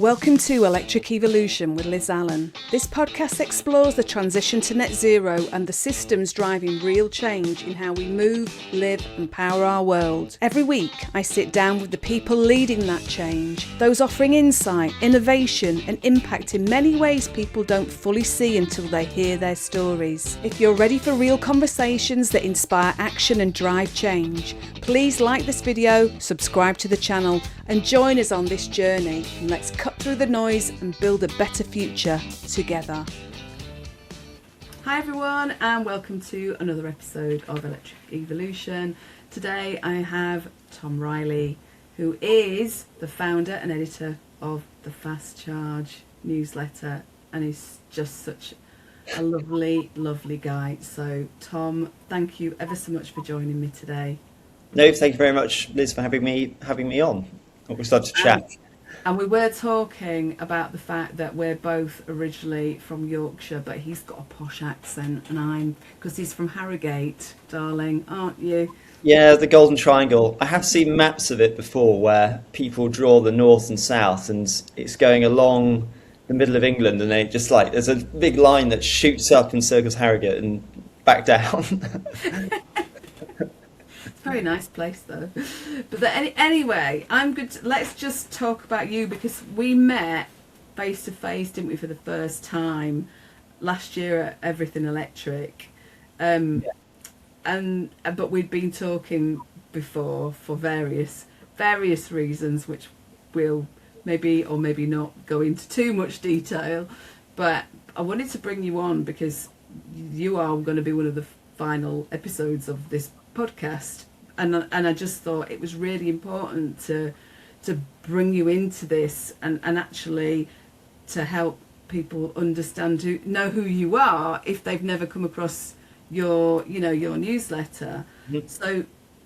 Welcome to Electric Evolution with Liz Allan. This podcast explores the transition to net zero and the systems driving real change in how we move, live and power our world. Every week I sit down with the people leading that change, those offering insight, innovation and impact in many ways people don't fully see until they hear their stories. If you're ready for real conversations that inspire action and drive change, please like this video, subscribe to the channel and join us on this journey, and let's cut through the noise and build a better future together. Hi everyone and welcome to another episode of Electric Evolution. Today I have Tom Riley, who is the founder and editor of the Fast Charge newsletter and is just such a lovely guy. So Tom, thank you ever so much for joining me today. No, thank you very much, Liz, for having me on. We'll start to chat. And we were talking about the fact that we're both originally from Yorkshire, but he's got a posh accent, and because he's from Harrogate, darling, aren't you? Yeah, the Golden Triangle. I have seen maps of it before where people draw the north and south, and it's going along the middle of England, and they just like there's a big line that shoots up and circles Harrogate and back down. Very nice place though. But anyway, I'm good. Let's just talk about you because we met face to face, didn't we, for the first time last year at Everything Electric. But we'd been talking before for various reasons, which we'll maybe or maybe not go into too much detail. But I wanted to bring you on because you are going to be one of the final episodes of this podcast. And I just thought it was really important to bring you into this and actually to help people understand know who you are if they've never come across your newsletter. Mm-hmm. So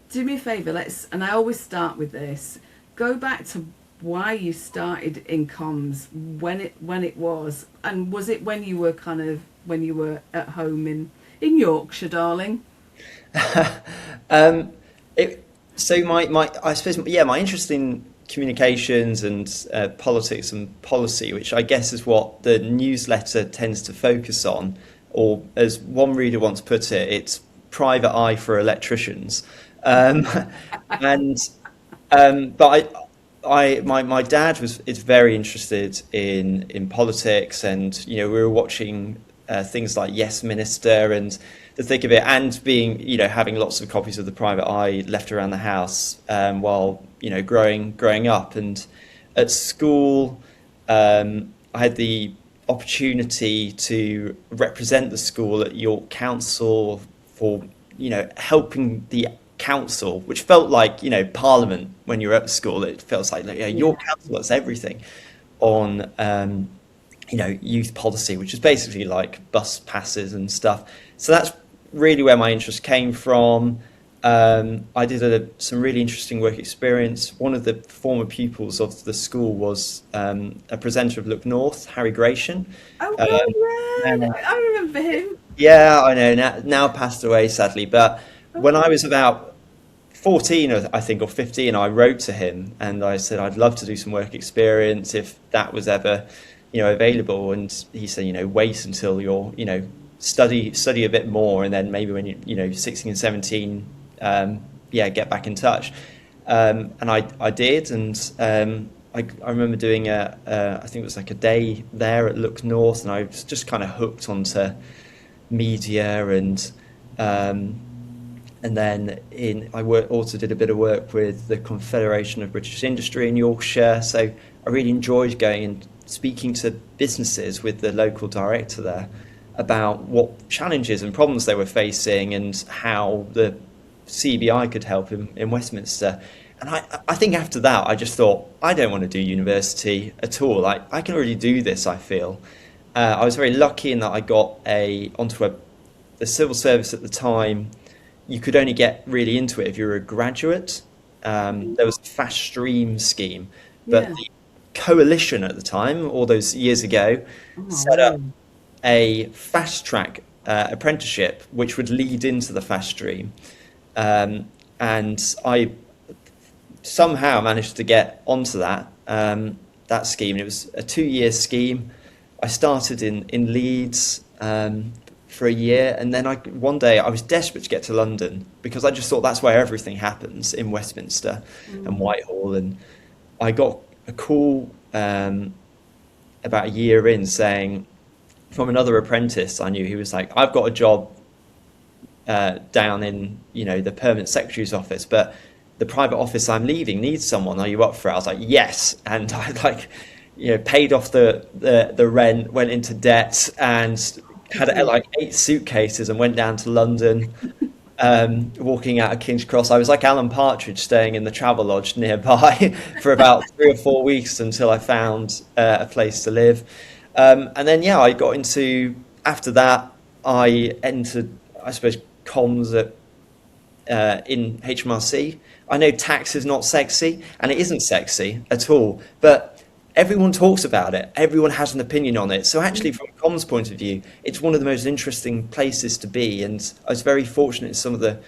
do me a favour, and I always start with this. Go back to why you started in comms, when it was, and was it when you were at home in Yorkshire, darling? My interest in communications and politics and policy, which I guess is what the newsletter tends to focus on, or as one reader once put it, it's private eye for electricians. But my dad is very interested in politics, and we were watching things like Yes Minister and the thick of it, and being having lots of copies of the Private Eye left around the house while growing up. And at school I had the opportunity to represent the school at York Council for helping the council, which felt like Parliament when you were at school. It feels like York Council, that's everything on youth policy, which is basically like bus passes and stuff. So that's really where my interest came from. I did some really interesting work experience. One of the former pupils of the school was a presenter of Look North, Harry Gratian. Oh, yeah, I remember him. Yeah, I know, now passed away sadly. But when I was about 14, I think, or 15, I wrote to him and I said I'd love to do some work experience if that was ever available. And he said, wait until you're, study a bit more, and then maybe when you're 16 and 17, get back in touch. And I did, and I remember doing I think it was like a day there at Look North, and I was just kind of hooked onto media, and then I also did a bit of work with the Confederation of British Industry in Yorkshire. So I really enjoyed going and speaking to businesses with the local director there about what challenges and problems they were facing and how the CBI could help in Westminster. And I think after that, I just thought, I don't want to do university at all. I can already do this, I feel. I was very lucky in that I got onto the civil service at the time. You could only get really into it if you were a graduate. There was a fast stream scheme, but the coalition at the time, all those years ago, set up a fast track apprenticeship which would lead into the fast stream, and I somehow managed to get onto that, that scheme. And it was a 2-year scheme. I started in Leeds for a year, and then one day I was desperate to get to London because I just thought that's where everything happens, in Westminster and Whitehall. And I got a call about a year in saying, from another apprentice I knew, he was like, I've got a job down in, the permanent secretary's office, but the private office I'm leaving needs someone. Are you up for it? I was like, yes. And I paid off the rent, went into debt, and had like 8 suitcases and went down to London. Walking out of King's Cross, I was like Alan Partridge, staying in the travel lodge nearby for about 3 or 4 weeks until I found a place to live. And then, I got into, after that, I entered, I suppose, comms in HMRC. I know tax is not sexy, and it isn't sexy at all, but everyone talks about it. Everyone has an opinion on it. So actually, from a comms point of view, it's one of the most interesting places to be. And I was very fortunate in some of the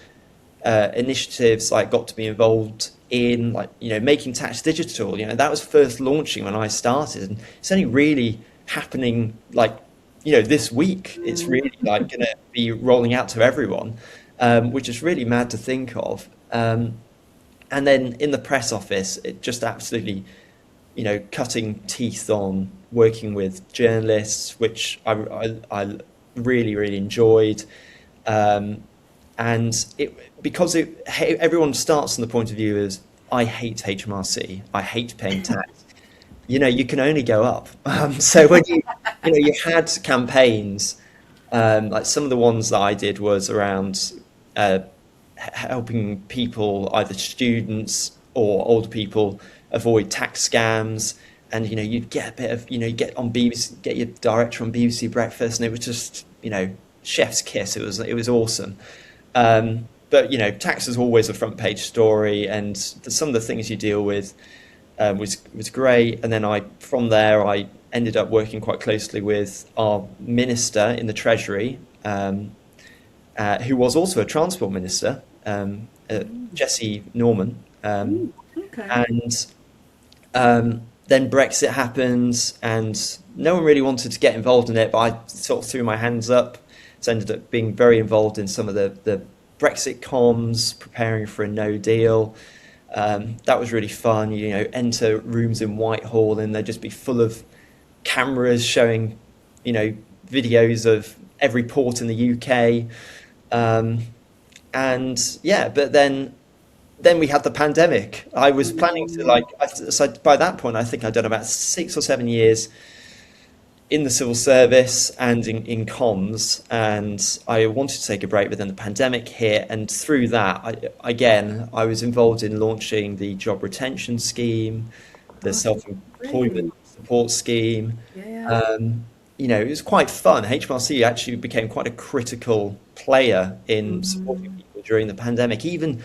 initiatives I got to be involved in, like, making tax digital. That was first launching when I started, and it's only really happening this week. It's really going to be rolling out to everyone, which is really mad to think of. And then in the press office, it just absolutely, cutting teeth on working with journalists, which I really, really enjoyed. And because everyone starts from the point of view as, I hate HMRC, I hate paying tax. You can only go up. So when you had campaigns, like some of the ones that I did was around helping people, either students or older people, avoid tax scams. And you'd get a bit of, you get on BBC, get your director on BBC Breakfast, and it was just chef's kiss. It was awesome. But tax is always a front page story, and some of the things you deal with was great. And then from there I ended up working quite closely with our minister in the Treasury, who was also a transport minister, Jessie Norman. Okay. And then Brexit happened, and no one really wanted to get involved in it, but I sort of threw my hands up. So I ended up being very involved in some of the Brexit comms, preparing for a no deal. That was really fun. Enter rooms in Whitehall, and they'd just be full of cameras showing, videos of every port in the UK. But then we had the pandemic. I was planning to so by that point, I think I'd done about 6 or 7 years in the civil service and in comms, and I wanted to take a break, but then the pandemic hit, and through that, I was involved in launching the job retention scheme, the self-employment support scheme. It was quite fun. HMRC actually became quite a critical player in supporting people during the pandemic. Even,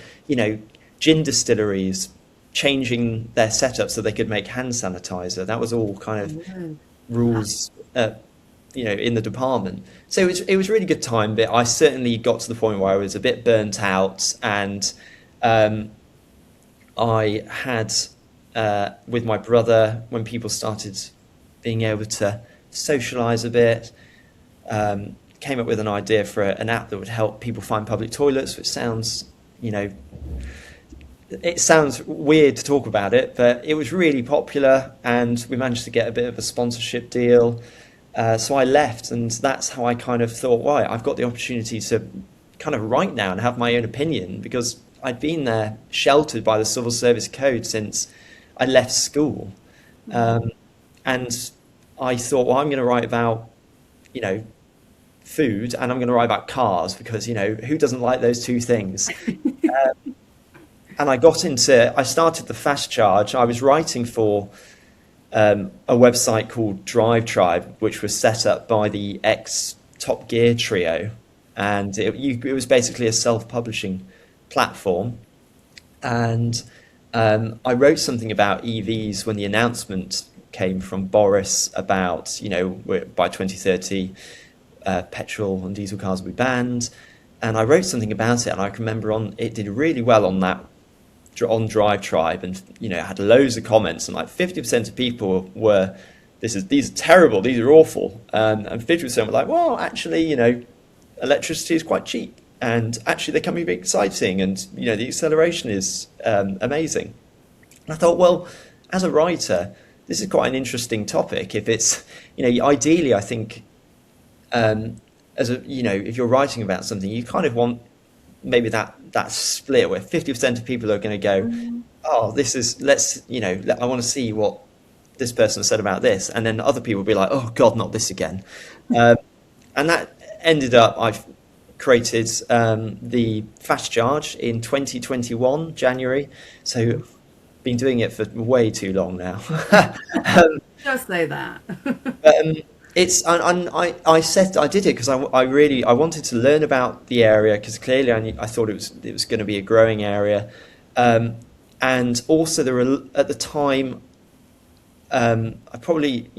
gin distilleries changing their setup so they could make hand sanitizer. That was all kind of rules, in the department. So it was a really good time, but I certainly got to the point where I was a bit burnt out, and I had, with my brother, when people started being able to socialise a bit, came up with an idea for an app that would help people find public toilets, which sounds, it sounds weird to talk about it, but it was really popular, and we managed to get a bit of a sponsorship deal. So I left, and that's how I kind of thought, right, I've got the opportunity to kind of write now and have my own opinion, because I'd been there sheltered by the Civil Service Code since I left school. And I thought, well, I'm going to write about, food, and I'm going to write about cars, because, who doesn't like those two things? And I started the Fast Charge. I was writing for a website called Drive Tribe, which was set up by the ex-Top Gear trio. And it was basically a self-publishing platform. And I wrote something about EVs when the announcement came from Boris about, by 2030, petrol and diesel cars will be banned. And I wrote something about it, and I can remember it did really well on that on Drive Tribe, and had loads of comments, and like 50% of people were, these are terrible, these are awful, and 50% were like, well, actually, electricity is quite cheap, and actually they can be exciting, and the acceleration is amazing. And I thought, well, as a writer, this is quite an interesting topic. If it's, ideally, I think, if you're writing about something, you kind of want maybe that split where 50% of people are going to go, oh, this is, I want to see what this person said about this, and then other people will be like, oh God, not this again. And that ended up, I've created the Fast Charge in 2021 January, so been doing it for way too long now. Just say that. It's I did it because I wanted to learn about the area, because clearly I thought it was going to be a growing area, and also there were at the time, I probably,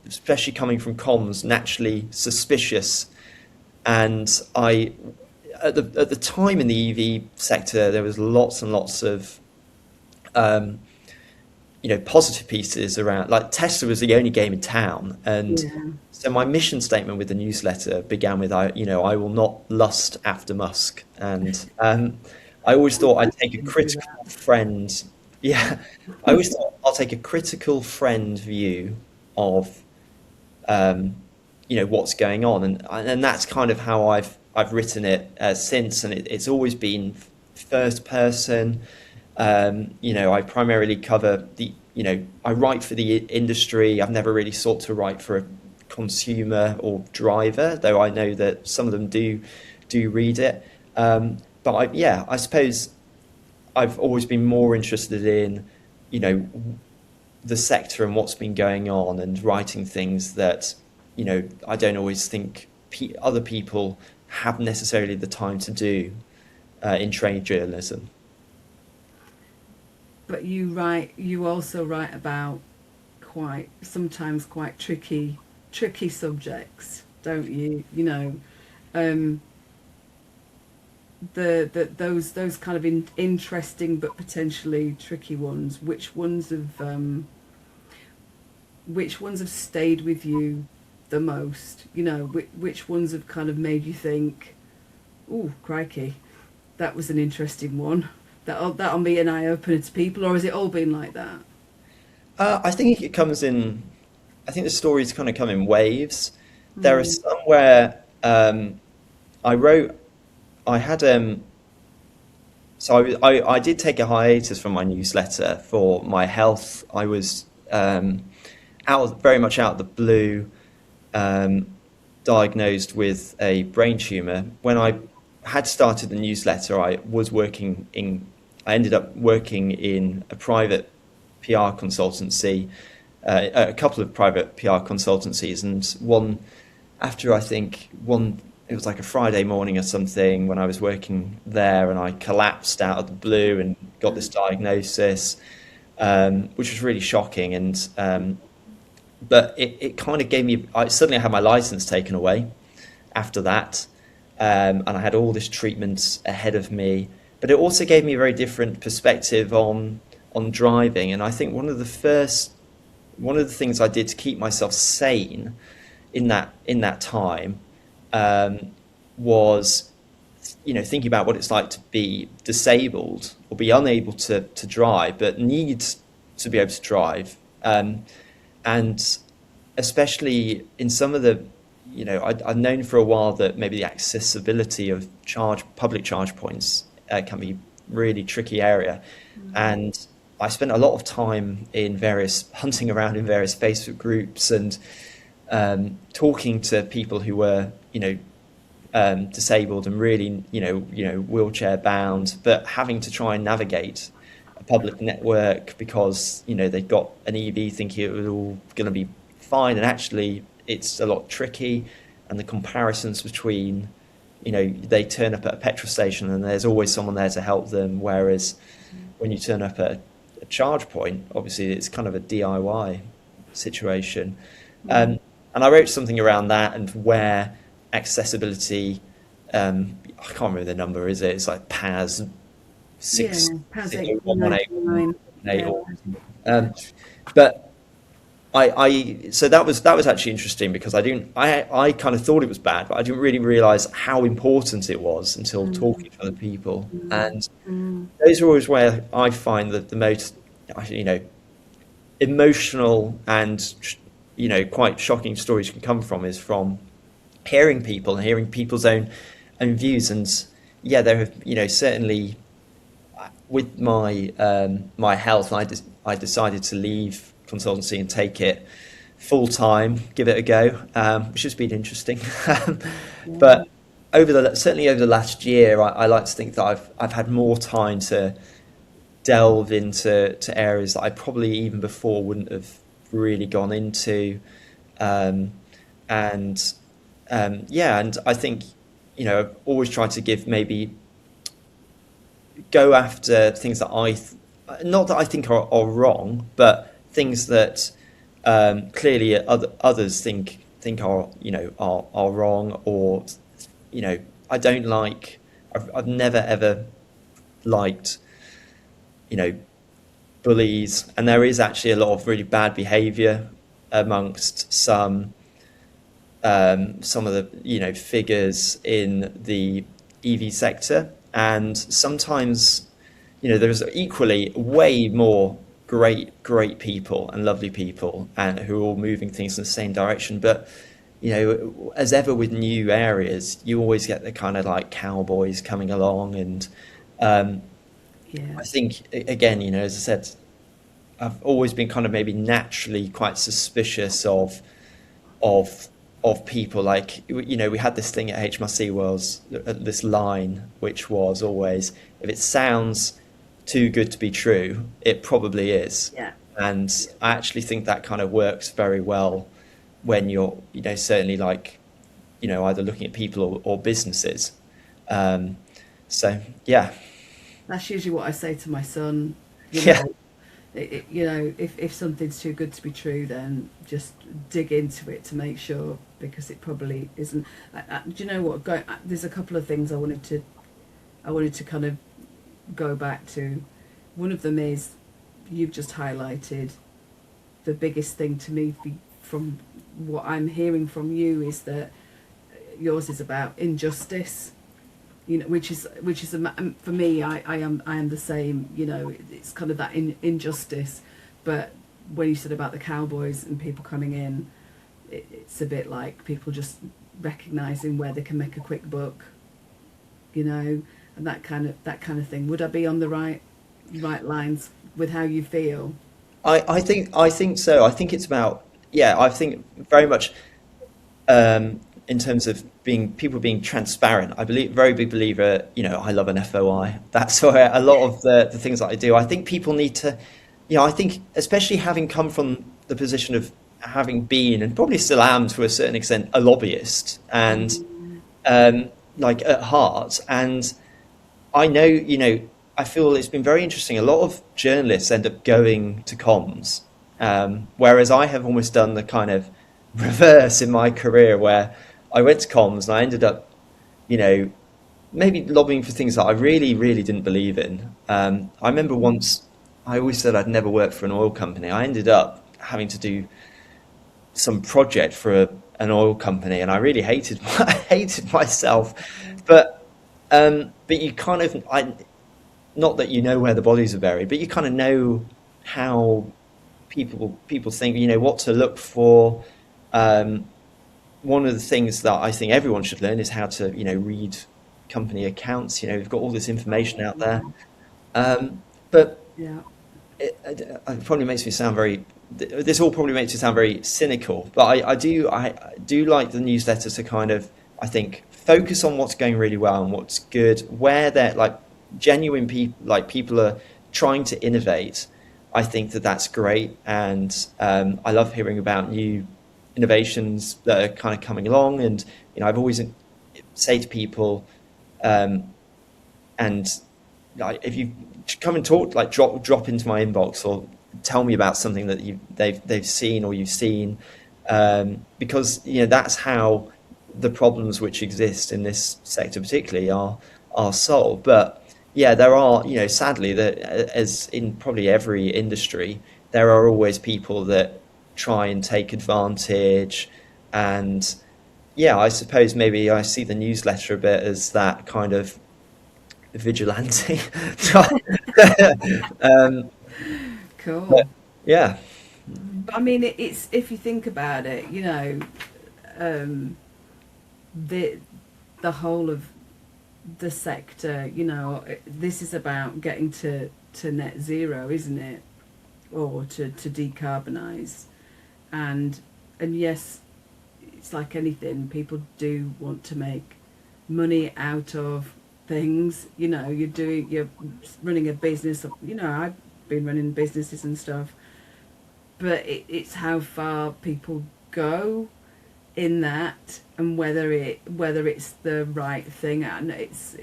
especially coming from comms, naturally suspicious, and at the time in the EV sector there was lots and lots of positive pieces around, like Tesla was the only game in town, and so my mission statement with the newsletter began with, I will not lust after Musk, and I always thought I'd take a critical friend. Yeah, I always thought I'll take a critical friend view of what's going on, and that's kind of how I've written it since, and it's always been first person. I primarily cover I write for the industry. I've never really sought to write for a consumer or driver, though I know that some of them do read it. But I suppose I've always been more interested in, the sector and what's been going on, and writing things that, I don't always think other people have necessarily the time to do in trade journalism. But you also write about sometimes quite tricky subjects, don't you? Those kind of interesting but potentially tricky ones. Which ones have stayed with you the most? Which ones have kind of made you think, "Ooh, crikey, that was an interesting one. That'll be an eye opener to people," or has it all been like that? I think it comes in. I think the stories kind of come in waves. There are some where I did take a hiatus from my newsletter for my health. I was very much out of the blue, diagnosed with a brain tumor. When I had started the newsletter, I ended up working in a private PR consultancy, a couple of private PR consultancies, and it was like a Friday morning or something when I was working there, and I collapsed out of the blue and got this diagnosis, which was really shocking. And but it kind of gave me. I suddenly had my license taken away after that, and I had all this treatment ahead of me. But it also gave me a very different perspective on driving. And I think one of the things I did to keep myself sane in that time was, thinking about what it's like to be disabled or be unable to drive, but need to be able to drive. And especially in some of the, I've known for a while that maybe the accessibility of public charge points can be really tricky area. And I spent a lot of time hunting around in various Facebook groups and talking to people who were, disabled and really, wheelchair bound, but having to try and navigate a public network because, they'd got an EV thinking it was all going to be fine. And actually it's a lot tricky. And the comparisons between, they turn up at a petrol station and there's always someone there to help them. Whereas when you turn up at a charge point, obviously it's kind of a DIY situation. And I wrote something around that, and where accessibility, I can't remember the number, is it? It's like PAS Yeah, six pounds six eight oh one one eight 99. eight Yeah, or yeah. but I so that was actually interesting because I kind of thought it was bad, but I didn't really realize how important it was until Mm, talking to other people. mm, And mm, those are always where I find that the most, emotional and quite shocking stories can come from is from hearing people and hearing people's own views. And yeah, there have certainly with my health, I decided to leave consultancy and take it full time, give it a go, which has been interesting. yeah, But certainly over the last year, I like to think that I've had more time to delve into areas that I probably even before wouldn't have really gone into, um, and yeah, and I think I've always tried to give maybe go after things that not that I think are wrong, but things that clearly others think are wrong, or I don't like. I've never ever liked you know bullies, and there is actually a lot of really bad behaviour amongst some of the figures in the EV sector, and sometimes there's equally way more great people and lovely people and who are all moving things in the same direction. But as ever with new areas, you always get the kind of like cowboys coming along, and um, yeah. I think again, as I said, I've always been kind of maybe naturally quite suspicious of people. Like we had this thing at HMRC was this line which was always, if it sounds too good to be true, it probably is. Yeah. And I actually think that kind of works very well when you're certainly like either looking at people or businesses. um, so yeah. That's usually what I say to my son. You Yeah. know, if something's too good to be true, then just dig into it to make sure, because it probably isn't. Do you know what? There's a couple of things I wanted to kind of go back to. One of them is you've just highlighted the biggest thing to me from what I'm hearing from you is that yours is about injustice. Which is for me. I am the same. It's kind of that injustice. But when you said about the cowboys and people coming in, it's a bit like people just recognizing where they can make a quick buck, and that kind of thing. Would I be on the right lines with how you feel? I think so. I think it's about, yeah, I think very much in terms of people being transparent. I believe, very big believer, I love an FOI. That's where a lot of the things that I do. I think people need to, I think especially having come from the position of having been, and probably still am to a certain extent, a lobbyist, and Mm, like at heart. And I know, I feel it's been very interesting. A lot of journalists end up going to comms, whereas I have almost done the kind of reverse in my career, where I went to comms and I ended up, you know, maybe lobbying for things that I really, really didn't believe in. I remember once I always said I'd never work for an oil company. I ended up having to do some project for an oil company, and I really hated I hated myself. But you kind of, not that you know where the bodies are buried, but you kind of know how people think, what to look for. Um, One of the things that I think everyone should learn is how to, read company accounts. We've got all this information out there, but yeah. it probably makes me sound very. This all probably makes me sound very cynical, but I do like the newsletter to kind of, I think, focus on what's going really well and what's good, where they're like genuine people, like people are trying to innovate. I think that that's great, and I love hearing about new innovations that are kind of coming along. And I've always say to people, and like, if you come and talk, like drop into my inbox or tell me about something that they've seen or you've seen, because that's how the problems which exist in this sector particularly are solved. But yeah, there are, sadly, that as in probably every industry, there are always people that try and take advantage. And yeah, I suppose maybe I see the newsletter a bit as that kind of vigilante. um, but Cool. yeah, But I mean, it's if you think about it, um, the the whole of the sector, this is about getting to net zero, isn't it? Or to decarbonize. And and yes, it's like anything, people do want to make money out of things. You're running a business. I've been running businesses and stuff, but it's how far people go in that, and whether it's the right thing. And it's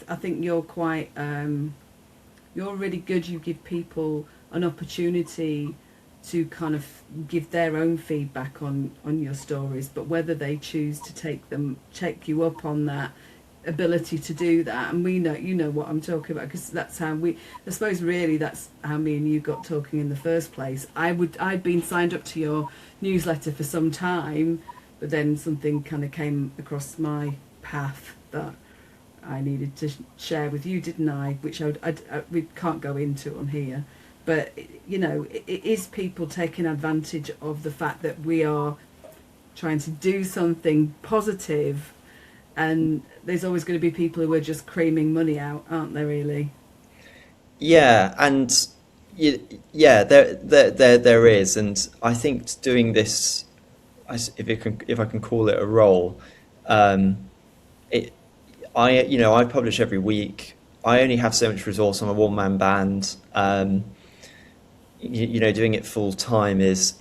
I think you're quite you're really good. You give people an opportunity to kind of give their own feedback on your stories, but whether they choose to take you up on that ability to do that. And we know, what I'm talking about, because that's how I suppose really that's how me and you got talking in the first place. I'd been signed up to your newsletter for some time, but then something kind of came across my path that I needed to share with you, didn't I? Which we can't go into on here, but it is people taking advantage of the fact that we are trying to do something positive, and there's always going to be people who are just creaming money out, aren't there? Really? yeah, and yeah, there is, and I think doing this, if I can call it a role, um, it I publish every week. I only have so much resource. I'm a one man band. Doing it full time is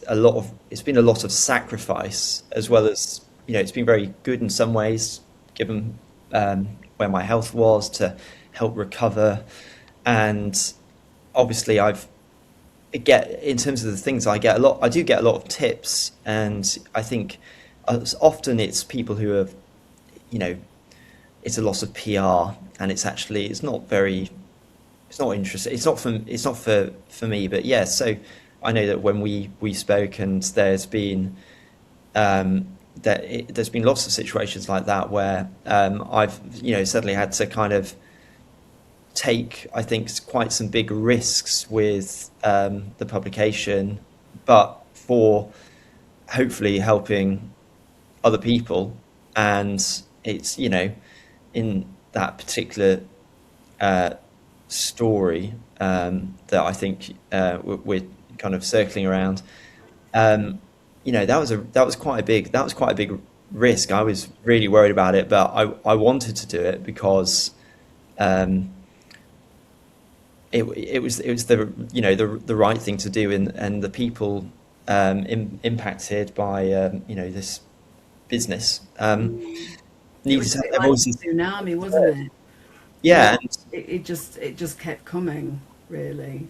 a lot of, it's been a lot of sacrifice, as well as it's been very good in some ways, given where my health was, to help recover. And obviously get, in terms of the things I do get a lot of tips. And I think often it's people who have, you know it's a loss of PR, and it's not interesting. It's not for me. But yeah, so I know that when we spoke, and there's been lots of situations like that where I've suddenly had to kind of take, I think, quite some big risks with the publication, but for hopefully helping other people. And it's in that particular uh, story that I think we're kind of circling around. That was quite a big risk. I was really worried about it, but I wanted to do it because um, it was the right thing to do. And the people impacted by this business It needed was to a have bit their like voices. a tsunami, wasn't it? Where Yeah, and it just kept coming, really.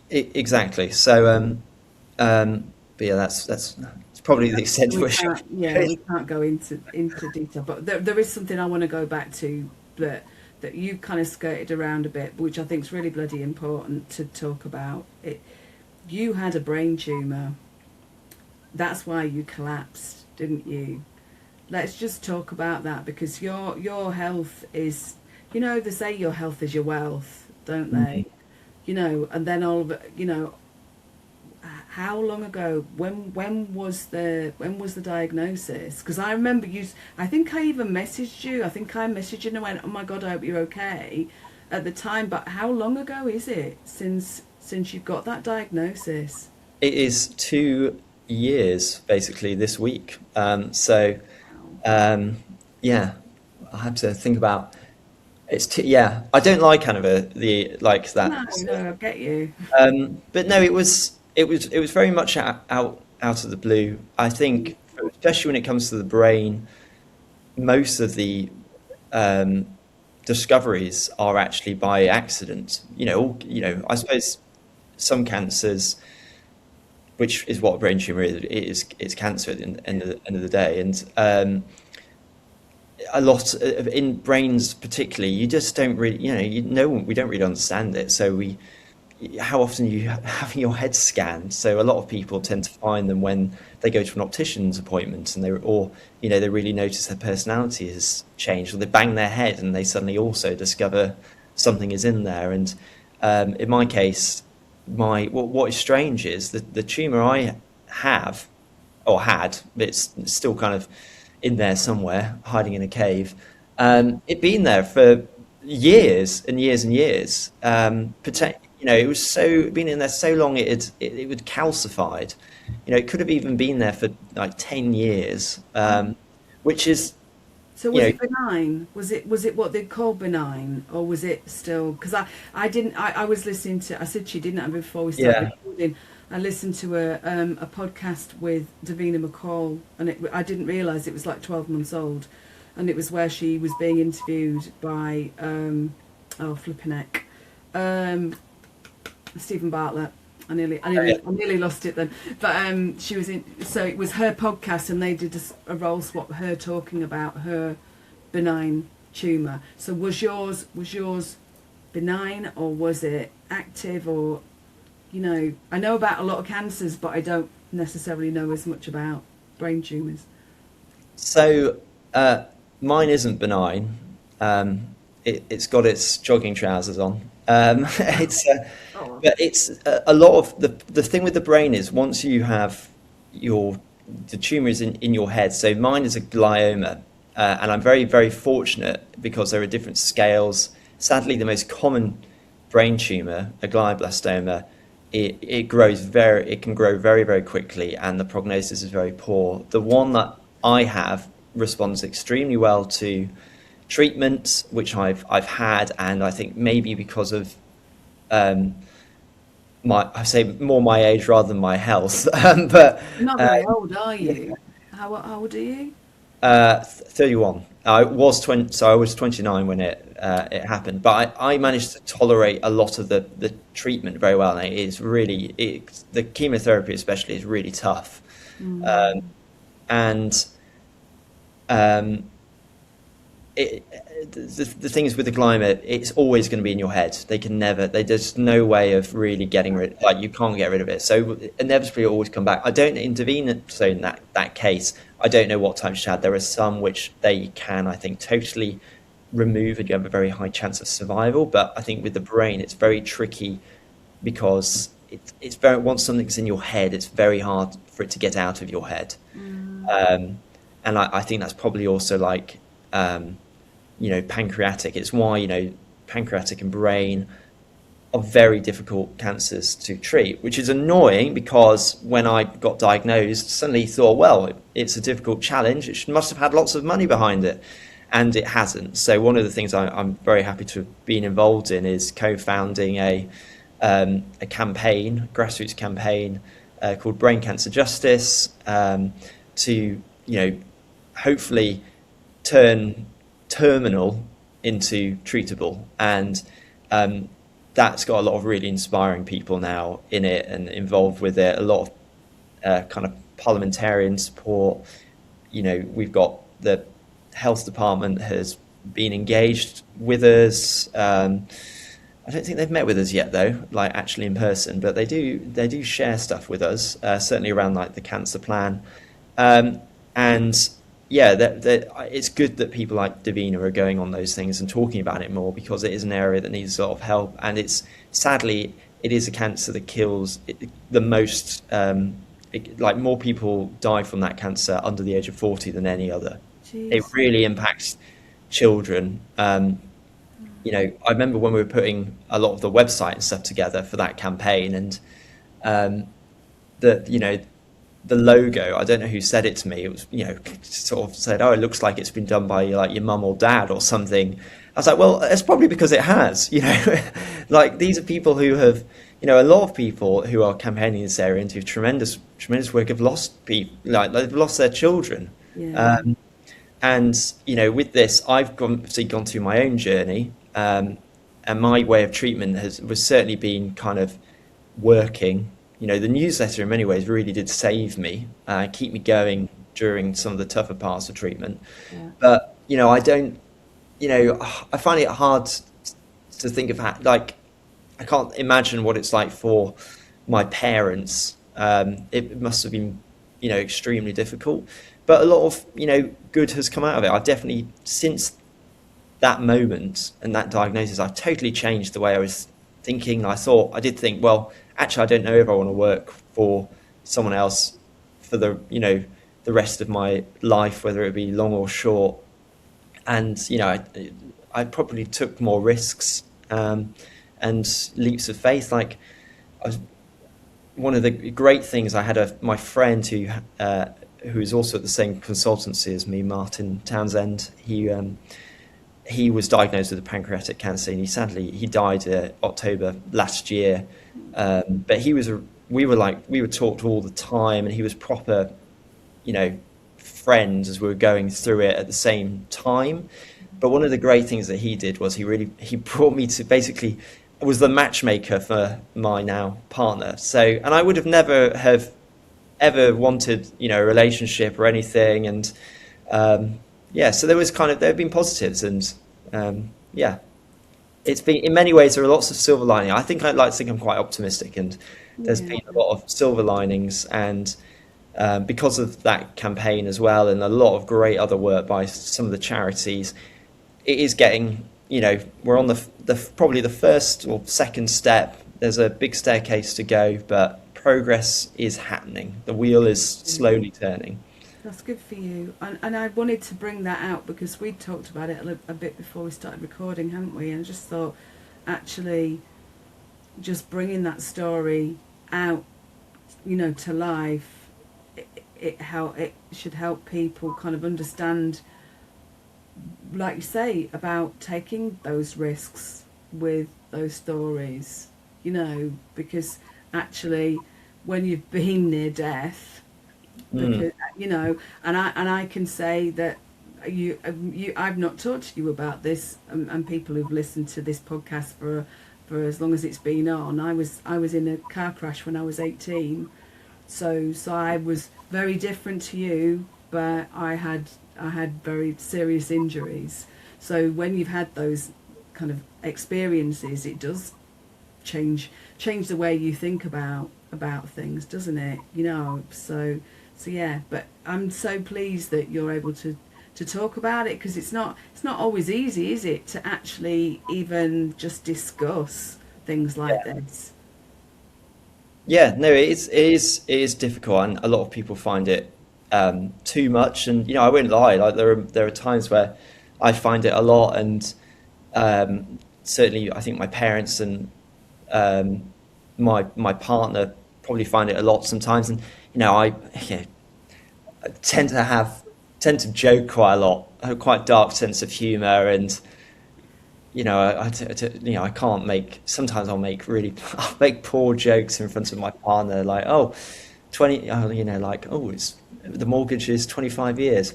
exactly. So, but yeah, that's it's probably the extent to We which can't, yeah, we can't go into detail, but there is something I want to go back to that you kind of skirted around a bit, which I think is really bloody important to talk about. You had a brain tumor. That's why you collapsed, didn't you? Let's just talk about that, because your health is, they say your health is your wealth, don't they? Mm. And then all of it, how long ago, when was the diagnosis? Because I remember I think I even messaged you. I think I messaged you and I went, oh my god, I hope you're okay, at the time. But how long ago is it since you got that diagnosis? It is 2 years basically this week. So Wow. yeah, I have to think about. Yeah, I don't like kind of the like No, that. no, I get you. But no, it was very much out of the blue. I think, especially when it comes to the brain, most of the um, discoveries are actually by accident. I suppose some cancers, which is what a brain tumor is, it's cancer at the end of the day. And a lot in brains particularly, you just don't really, we don't really understand it. So how often are you having your head scanned? So a lot of people tend to find them when they go to an optician's appointment, and they really notice their personality has changed, or they bang their head and they suddenly also discover something is in there. And in my case, what is strange is that the tumor I have or had, it's still kind of in there somewhere, hiding in a cave. It'd been there for years and years and years. It was been in there so long it would calcified. It could have even been there for like 10 years, which is. So was it benign? Was it what they call benign, or was it still? Because I was listening to. I said to you, didn't I, before we started recording? I listened to a podcast with Davina McCall, and I didn't realise it was like 12 months old, and it was where she was being interviewed by flipping heck, Stephen Bartlett. I nearly lost it then, but she was in. So it was her podcast, and they did a role swap. Her talking about her benign tumour. So was yours benign, or was it active, or I know about a lot of cancers, but I don't necessarily know as much about brain tumours. So mine isn't benign. It's got its jogging trousers on. But it's a lot of the thing with the brain is once you have the tumour is in your head. So mine is a glioma, and I'm very, very fortunate because there are different scales. Sadly, the most common brain tumour, a glioblastoma, it can grow very, very quickly, and the prognosis is very poor. The one that I have responds extremely well to treatment, which I've had, and I think maybe because of I say more my age rather than my health. But you're not very old, are you? How old are you? 31. I was 20, so I was 29 when it happened. But I managed to tolerate a lot of the treatment very well. And it is really the chemotherapy especially is really tough. The thing is with the glioma, it's always going to be in your head. There's no way of really getting rid, like you can't get rid of it. So inevitably it'll always come back. I don't intervene, so in that case, I don't know what type she had. There are some which they can, I think, totally remove, and you have a very high chance of survival. But I think with the brain, it's very tricky because once something's in your head, it's very hard for it to get out of your head. And I think that's probably also like, pancreatic. It's why, pancreatic and brain are very difficult cancers to treat, which is annoying because when I got diagnosed, suddenly thought, well, it's a difficult challenge. It must have had lots of money behind it, and it hasn't. So one of the things I'm very happy to have been involved in is co-founding a campaign, grassroots campaign called Brain Cancer Justice, to hopefully turn terminal into treatable, and that's got a lot of really inspiring people now in it and involved with it. A lot of kind of parliamentarian support. We've got the health department has been engaged with us. I don't think they've met with us yet, though, like actually in person, but they do share stuff with us, certainly around like the cancer plan, and. Yeah, it's good that people like Davina are going on those things and talking about it more, because it is an area that needs a lot of help, and sadly it is a cancer that kills the most. More people die from that cancer under the age of 40 than any other. Jeez. It really impacts children. I remember when we were putting a lot of the website and stuff together for that campaign, and the logo, I don't know who said it to me. It was, sort of said, "Oh, it looks like it's been done by like your mum or dad or something." I was like, "Well, it's probably because it has." Like these are people who have, a lot of people who are campaigning in this area and do tremendous, tremendous work have lost people, like they've lost their children. Yeah. With this, I've gone through my own journey, and my way of treatment was certainly been kind of working. The newsletter in many ways really did save me, keep me going during some of the tougher parts of treatment. Yeah. But I don't, I find it hard to think of how, like, I can't imagine what it's like for my parents. It must have been, extremely difficult, but a lot of, good has come out of it. I've definitely, since that moment and that diagnosis, I've totally changed the way I was thinking. I did think, well, actually, I don't know if I want to work for someone else for the rest of my life, whether it be long or short. And, I probably took more risks, and leaps of faith. Like, I was, one of the great things, I had my friend who is also at the same consultancy as me, Martin Townsend. He was diagnosed with a pancreatic cancer, and he died October last year. But we would talk all the time, and he was proper, friends as we were going through it at the same time. But one of the great things that he did was he brought me to, basically, was the matchmaker for my now partner. So, and I would have never have ever wanted, a relationship or anything. And so there have been positives, and it's been, in many ways, there are lots of silver lining. I think I'd like to think I'm quite optimistic, and there's been a lot of silver linings, and because of that campaign as well, and a lot of great other work by some of the charities, it is getting, we're on the probably the first or second step. There's a big staircase to go, but progress is happening. The wheel is slowly turning. That's good for you. And I wanted to bring that out because we talked about it a bit before we started recording, hadn't we? And I just thought, actually, just bringing that story out, to life, it should help people kind of understand, like you say, about taking those risks with those stories, because actually, when you've been near death, because, and I can say that I've not talked to you about this, and people who've listened to this podcast for as long as it's been on. I was in a car crash when I was 18, so I was very different to you, but I had very serious injuries. So when you've had those kind of experiences, it does change the way you think about things, doesn't it? So yeah, but I'm so pleased that you're able to talk about it, because it's not always easy, is it, to actually even just discuss things like this. Yeah, no, it is difficult, and a lot of people find it too much. And I won't lie, like there are times where I find it a lot, and certainly I think my parents and my partner probably find it a lot sometimes. And I tend to joke quite a lot. I have quite dark sense of humour, and I can't make. Sometimes I'll make poor jokes in front of my partner, like, oh, 20, like, oh, the mortgage is 25 years.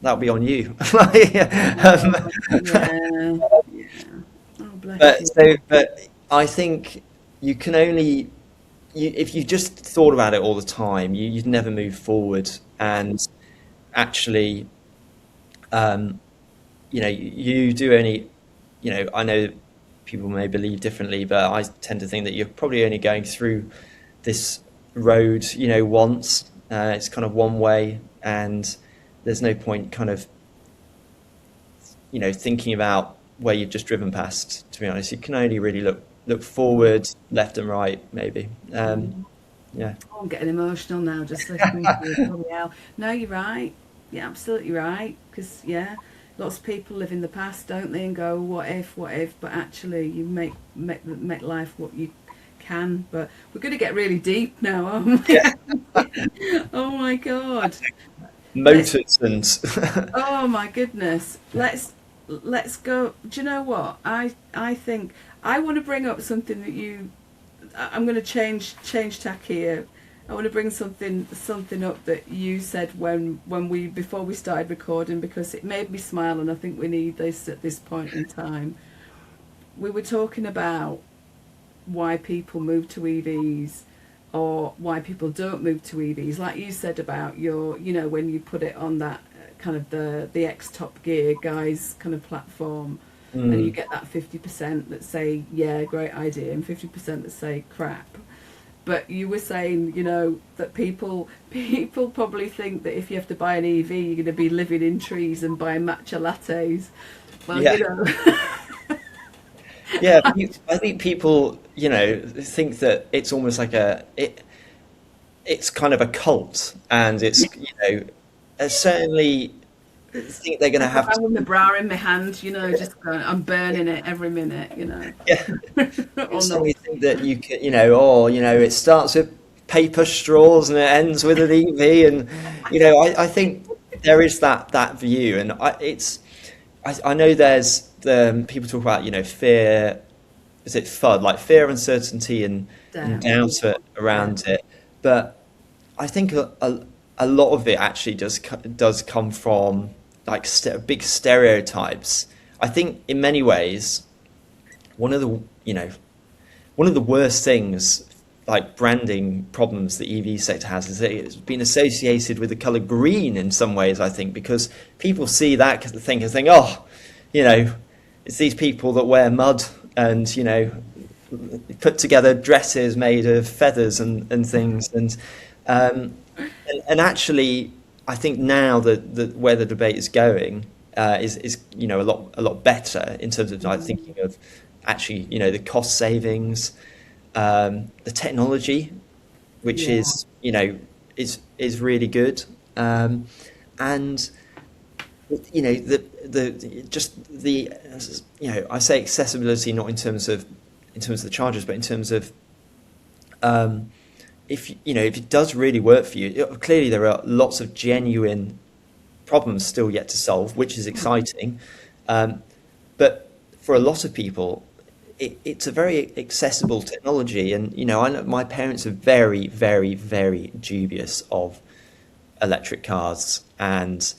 That'll be on you. Yeah. Oh, bless you. But I think you can only, if you just thought about it all the time, you'd never move forward. And actually, you do only, I know people may believe differently, but I tend to think that you're probably only going through this road, once. It's kind of one way, and there's no point kind of, thinking about where you've just driven past, to be honest. You can only really look forward, left and right, maybe. Yeah. Oh, I'm getting emotional now just listening to you. Bloody hell. No, you're right. You're absolutely right. Because, lots of people live in the past, don't they, and go, what if? But actually, you make life what you can. But we're going to get really deep now, aren't we? Yeah. Oh, my God. Motors and... Oh, my goodness. Let's go. Do you know what? I think I want to bring up something that I'm going to change tack here. I want to bring something up that you said before we started recording, because it made me smile, and I think we need this at this point in time. We were talking about why people move to EVs, or why people don't move to EVs, like you said about your, when you put it on that kind of the ex Top Gear guys kind of platform, and you get that 50% that say yeah, great idea, and 50% that say crap. But you were saying, you know, that people probably think that if you have to buy an EV, you're going to be living in trees and buying matcha lattes. Well, Yeah. you know, Yeah, I think people, you know, think that it's almost like it's kind of a cult, and it's, you know, certainly think they're going to I have go to, around with my bra in my hand, you know, just going, I'm burning it every minute, you know, yeah, or not. certainly think that you can, you know, or, you know, it starts with paper straws and it ends with an EV, and, you know, I think there is that view, and I know there's the people talk about, you know, fear, is it FUD, like fear, uncertainty, and Doubt. doubt Yeah. around it. But I think a lot of it actually does come from like big stereotypes. I think in many ways, one of the, you know, one of the worst things, like branding problems the EV sector has, is that it's been associated with the color green in some ways, I think, because people see that thing and think, oh, you know, it's these people that wear mud and, you know, put together dresses made of feathers and things. Um, and actually, I think now that where the debate is going is, you know, a lot better in terms of like thinking of actually, you know, the cost savings, the technology, which Yeah. is, you know, is really good, and you know the just the, you know, I say accessibility not in terms of the charges, but in terms of if you know if it does really work for you. Clearly, there are lots of genuine problems still yet to solve, which is exciting. But for a lot of people, it's a very accessible technology, and you know, I know my parents are very, very, very dubious of electric cars, and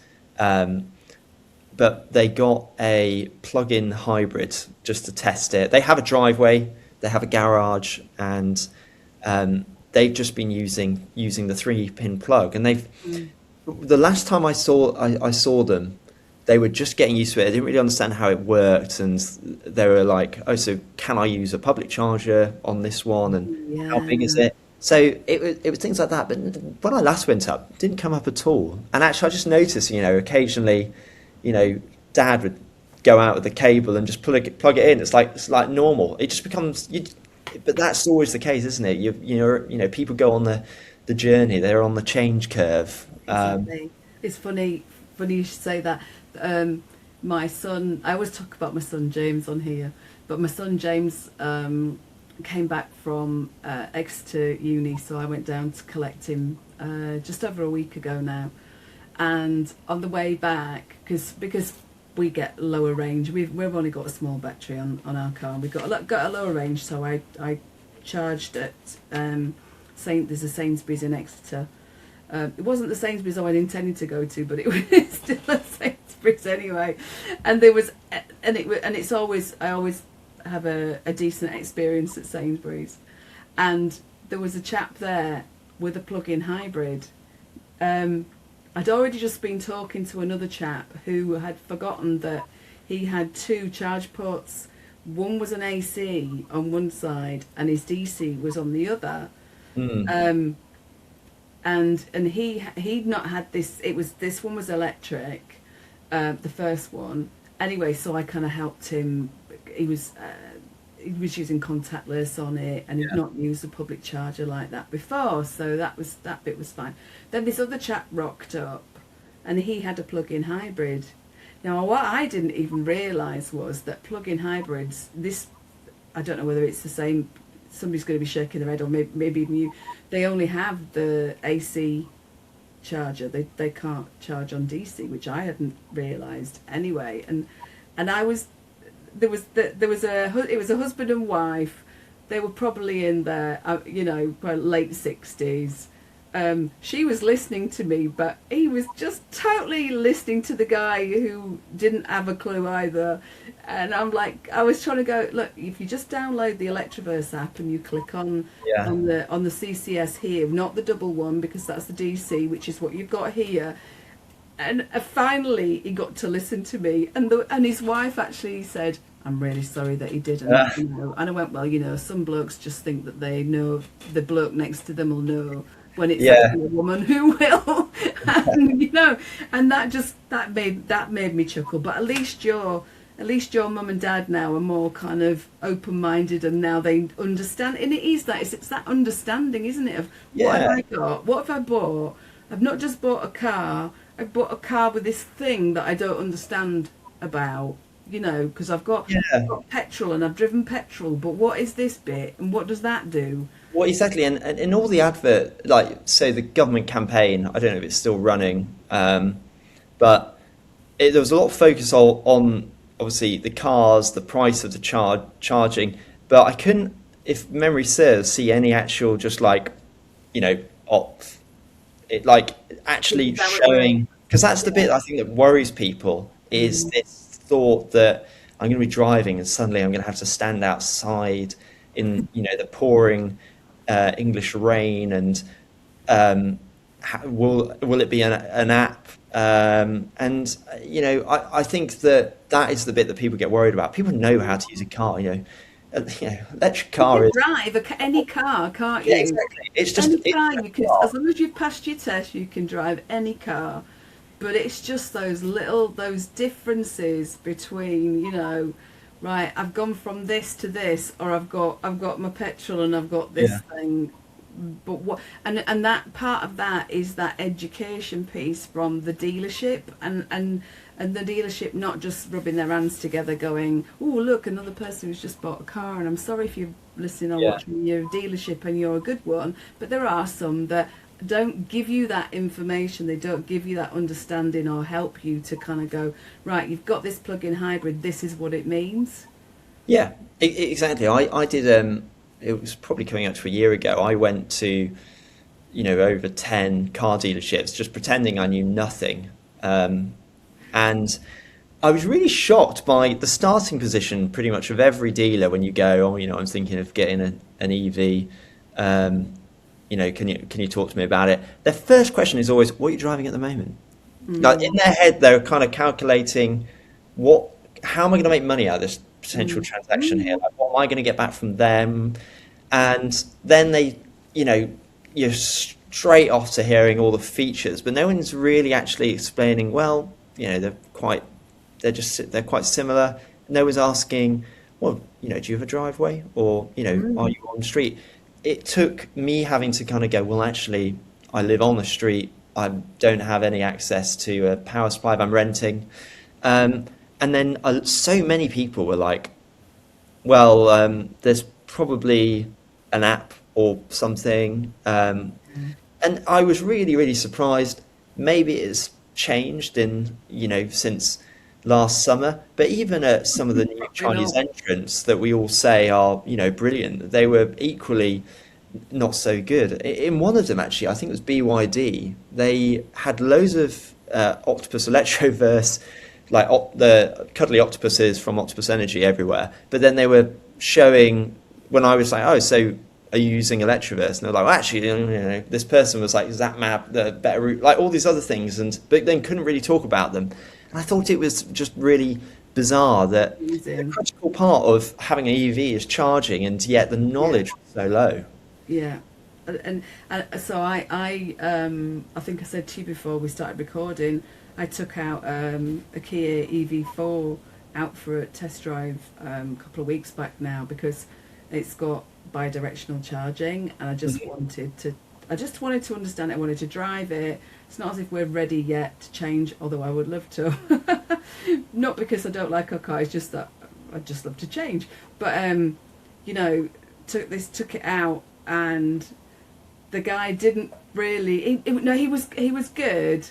but they got a plug-in hybrid just to test it. They have a driveway, they have a garage, and they've just been using the 3-pin plug, and they've Mm. the last time I saw them, they were just getting used to it. They didn't really understand how it worked, and they were like, "Oh, so can I use a public charger on this one? And how Yeah. big is it?" So it was things like that. But when I last went up, it didn't come up at all. And actually, I just noticed, you know, occasionally, you know, Dad would go out with the cable and just plug it in. It's like normal. It just becomes. But that's always the case, isn't it? You know, people go on the journey. They're on the change curve. Exactly. It's funny you should say that. My son, I always talk about my son James on here, but my son James came back from Exeter Uni, so I went down to collect him just over a week ago now. And on the way back, because we get lower range, we've only got a small battery on our car. We've got a lower range, so I charged at there's a Sainsbury's in Exeter. It wasn't the Sainsbury's I intended to go to, but it was still a Sainsbury's anyway. And there was, and it's always, I always have a decent experience at Sainsbury's. And there was a chap there with a plug-in hybrid. I'd already just been talking to another chap who had forgotten that he had 2 charge ports. One was an AC on one side, and his DC was on the other. Mm. And he'd not had this. This one was electric, the first one. Anyway, so I kind of helped him. He was using contactless on it, and he'd Yeah. not used a public charger like that before, so that bit was fine. Then this other chap rocked up, and he had a plug-in hybrid. Now, what I didn't even realise was that plug-in hybrids. I don't know whether it's the same. Somebody's going to be shaking their head, or maybe even you. They only have the AC charger. They can't charge on DC, which I hadn't realised anyway. And I was there was it was a husband and wife. They were probably in their you know, late 60s. She was listening to me, but he was just totally listening to the guy who didn't have a clue either. And I'm like, I was trying to go, look, if you just download the Electroverse app and you click on Yeah. the CCS here, not the double one because that's the DC, which is what you've got here. and finally he got to listen to me, and his wife actually said, "I'm really sorry that he didn't." You know, and I went, "Well, you know, some blokes just think that they know the bloke next to them will know when it's Yeah. actually a woman who will." And you know, and that made me chuckle. But at least your mum and dad now are more kind of open-minded, and now they understand. And it is that it's that understanding, isn't it? Of what have Yeah. I got? What have I bought? I've not just bought a car. I've bought a car with this thing that I don't understand about. You know, because I've Yeah. got petrol and I've driven petrol. But what is this bit, and what does that do? Well, exactly, and in all the advert, like, so the government campaign, I don't know if it's still running, but there was a lot of focus on obviously the cars, the price of the charging, but I couldn't, if memory serves, see any actual just like, you know, op, it like This actually is how it works. showing, because that's the Yeah. bit I think that worries people is Mm. this thought that I'm going to be driving and suddenly I'm going to have to stand outside in, you know, the pouring English rain, and will it be an app? And you know, I think that is the bit that people get worried about. People know how to use a car. You know, electric You car can is, drive any car, can't yeah, you? exactly. It's just Any it's car a you can, car. as long as you've passed your test, you can drive any car. But it's just those differences between, you know, right, I've gone from this to this, or I've got my petrol and I've got this Yeah, thing. But what, and that part of that is that education piece from the dealership, and the dealership not just rubbing their hands together going, "Oh, look, another person who's just bought a car," and I'm sorry if you're listening or yeah. watching your dealership and you're a good one, but there are some that don't give you that information, they don't give you that understanding or help you to kind of go, right, you've got this plug-in hybrid, this is what it means. Yeah, exactly. I did. It was probably coming up to a year ago. I went to, you know, over 10 car dealerships, just pretending I knew nothing. And I was really shocked by the starting position pretty much of every dealer when you go, oh, you know, I'm thinking of getting an EV. Um, you know, can you talk to me about it? Their first question is always, what are you driving at the moment? Like in Mm, their head, they're kind of calculating what, how am I going to make money out of this potential mm, transaction here? mm, Like, what am I going to get back from them? And then they, you know, you're straight off to hearing all the features, but no one's really actually explaining, well, you know, they're quite similar. No one's asking, well, you know, do you have a driveway, or, you know, are mm. you on the street? It took me having to kind of go, well, actually, I live on the street. I don't have any access to a power supply if I'm renting. Um, and then so many people were like, well, there's probably an app or something. And I was really, really surprised. Maybe it's changed in, you know, since last summer, but even at some of the new Probably Chinese not. entrants that we all say are, you know, brilliant, they were equally not so good. In one of them, actually, I think it was BYD, they had loads of Octopus Electroverse, like the cuddly octopuses from Octopus Energy everywhere, but then they were showing, when I was like, oh, so are you using Electroverse? And they're like, well, actually, you know, this person was like, ZapMap, the better route, like all these other things, and but then couldn't really talk about them. And I thought it was just really bizarre that the Confusing. critical part of having an EV is charging, and yet the Yeah. knowledge was so low. Yeah, and so I think I said to you before we started recording, I took out a Kia EV4 out for a test drive a couple of weeks back now, because it's got bi-directional charging, and I just wanted to understand it. I wanted to drive it. It's not as if we're ready yet to change, although I would love to. Not because I don't like our car, it's just that I just love to change. But you know, took it out, and the guy didn't really. No, he was good,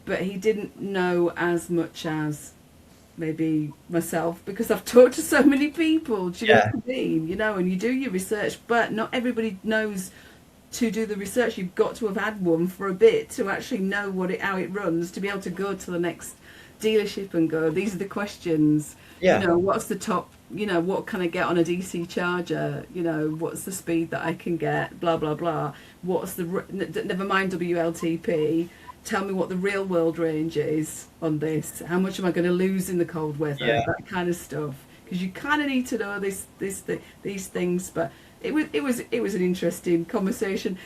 but he didn't know as much as maybe myself, because I've talked to so many people. Do you know Yeah, what I mean? You know, and you do your research, but not everybody knows to do the research. You've got to have had one for a bit to actually know how it runs, to be able to go to the next dealership and go, these are the questions. You yeah, know, what's the top? You know, what can I get on a DC charger? You know, what's the speed that I can get? Blah blah blah. What's the never mind WLTP? tell me what the real world range is on this. How much am I going to lose in the cold weather? Yeah. That kind of stuff. Because you kind of need to know these things. But it was an interesting conversation.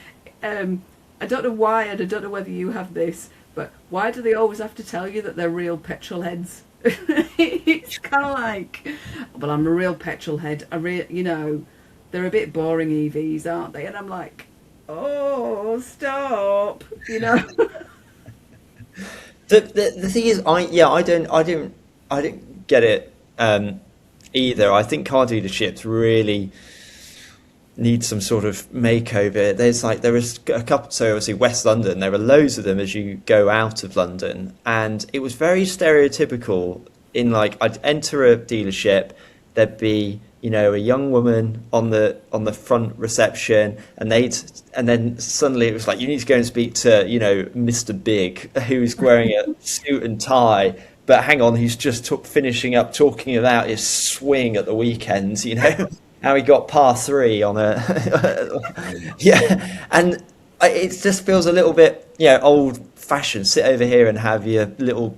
I don't know why, and I don't know whether you have this, but why do they always have to tell you that they're real petrol heads? It's kind of like, well, I'm a real petrol head. They're a bit boring EVs, aren't they? And I'm like, oh, stop, The thing is, I don't get it either. I think car dealerships really need some sort of makeover. There is a couple. So obviously West London, there are loads of them as you go out of London, and it was very stereotypical. In like, I'd enter a dealership, there'd be a young woman on the front reception, and then suddenly it was like, you need to go and speak to Mr. Big, who's wearing a suit and tie. But hang on, he's just finishing up talking about his swing at the weekends, how he got par 3 on a yeah, and it just feels a little bit old fashioned. Sit over here and have your little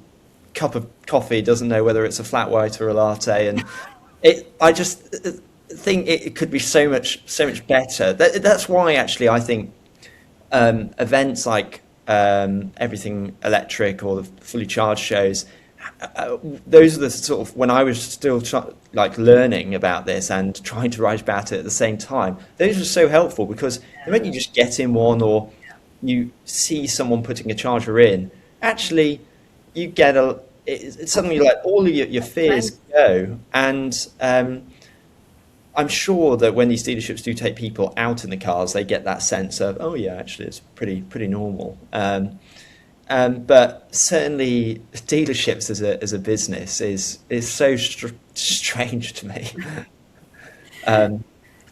cup of coffee, doesn't know whether it's a flat white or a latte, and I just think it could be so much better. That's why actually I think events like Everything Electric or the Fully Charged shows, those are the sort of, when I was still learning about this and trying to write about it at the same time, those were so helpful, because the minute you just get in one, or you see someone putting a charger in, actually you get it's suddenly like all of your fears go. And I'm sure that when these dealerships do take people out in the cars, they get that sense of, oh yeah, actually it's pretty normal. But certainly dealerships as a business is so strange to me.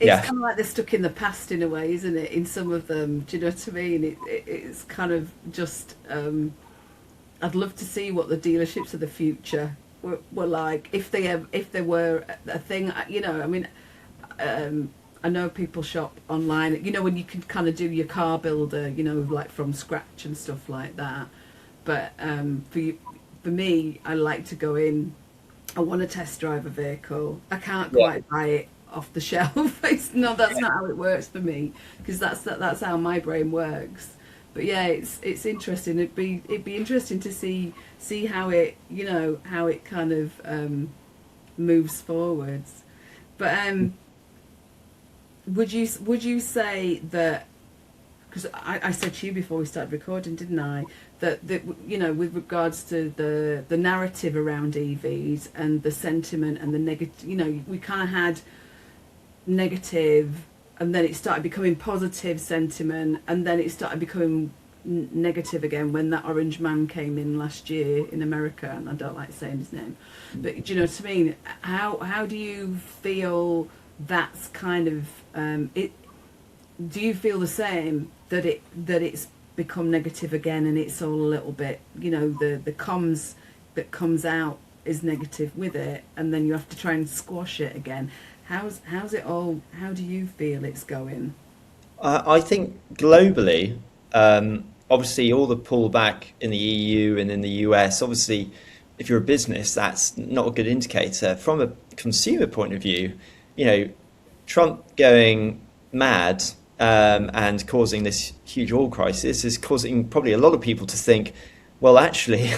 It's kind of like they're stuck in the past in a way, isn't it? In some of them, do you know what I mean? It's kind of just. I'd love to see what the dealerships of the future were like, if they were a thing. I know people shop online, when you can kind of do your car builder, like from scratch and stuff like that. But for me, I like to go in. I want to test drive a vehicle. I can't quite buy it off the shelf. That's not how it works for me, because that's how my brain works. But yeah, it's interesting. It'd be interesting to see how it how it kind of moves forwards. But would you say that, because I said to you before we started recording, didn't I, that with regards to the narrative around EVs and the sentiment and the negative, we kind of had negative, and then it started becoming positive sentiment, and then it started becoming negative again when that orange man came in last year in America, and I don't like saying his name, but do you know what I mean? How do you feel that's kind of it? Do you feel the same, that it's become negative again, and it's all a little bit, the comms that comes out is negative with it, and then you have to try and squash it again? How's it all? How do you feel it's going? I think globally, obviously all the pullback in the EU and in the US, obviously if you're a business, that's not a good indicator. From a consumer point of view, Trump going mad and causing this huge oil crisis is causing probably a lot of people to think, well, actually,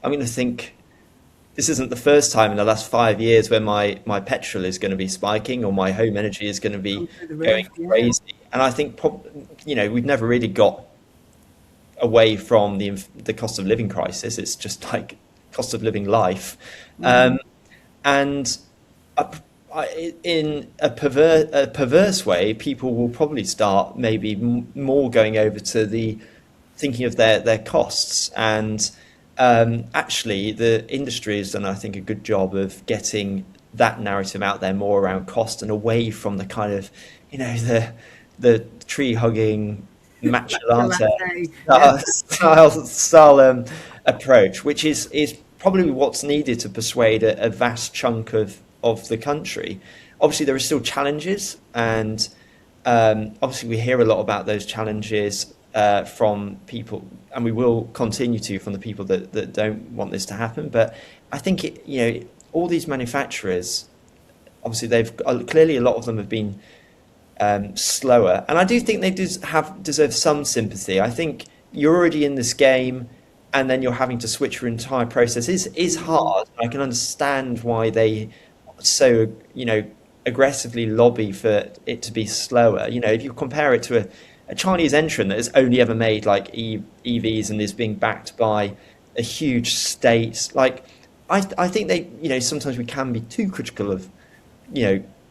I'm going to think, this isn't the first time in the last 5 years where my petrol is going to be spiking, or my home energy is going to be going crazy. And I think we've never really got away from the cost of living crisis. It's just like cost of living life, and in a perverse way, people will probably start maybe more going over to thinking of their costs. And actually, the industry has done, I think, a good job of getting that narrative out there more around cost, and away from the kind of, the tree hugging machelata style approach, which is probably what's needed to persuade a vast chunk of the country. Obviously, there are still challenges, and obviously we hear a lot about those challenges from people, and we will continue to from the people that don't want this to happen. But I think all these manufacturers, obviously, they've clearly a lot of them have been slower, and I do think they deserve some sympathy. I think you're already in this game, and then you're having to switch your entire process is hard. I can understand why they so aggressively lobby for it to be slower. If you compare it to a Chinese entrant that has only ever made like EVs and is being backed by a huge state, like I think they sometimes we can be too critical of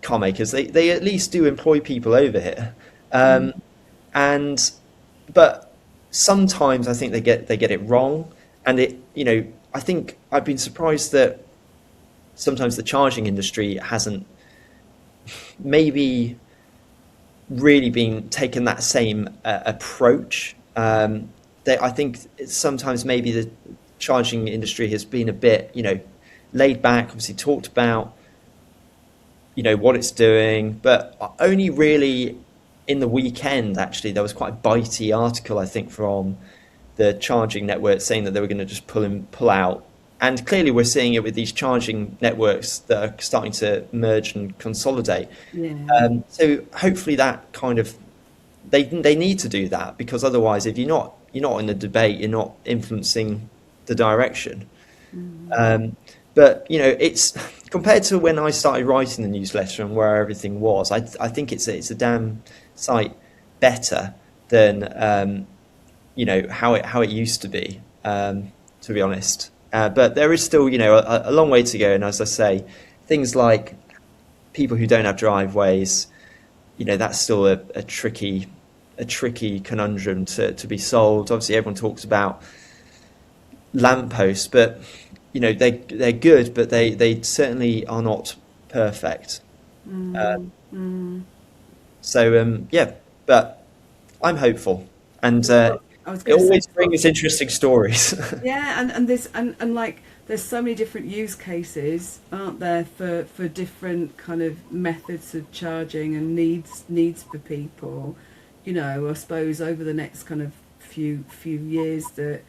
car makers. They at least do employ people over here, and but sometimes I think they get it wrong, and I think I've been surprised that sometimes the charging industry hasn't maybe really been taken that same approach. I think sometimes maybe the charging industry has been a bit laid back, obviously talked about what it's doing, but only really in the weekend. Actually, there was quite a bitey article, I think, from the charging network saying that they were going to just pull out. And clearly we're seeing it with these charging networks that are starting to merge and consolidate. Yeah. So hopefully that kind of they need to do that, because otherwise, if you're not in the debate, you're not influencing the direction. But it's compared to when I started writing the newsletter and where everything was. I think it's a damn sight better than how it used to be. To be honest, but there is still a long way to go. And as I say, things like people who don't have driveways, that's still a tricky conundrum to be solved. Obviously, everyone talks about lampposts, but they're good, but they certainly are not perfect. So yeah, but I'm hopeful, and I was it going to always say, brings interesting stories. yeah, and like there's so many different use cases, aren't there, for different kind of methods of charging and needs for people. I suppose over the next kind of few years that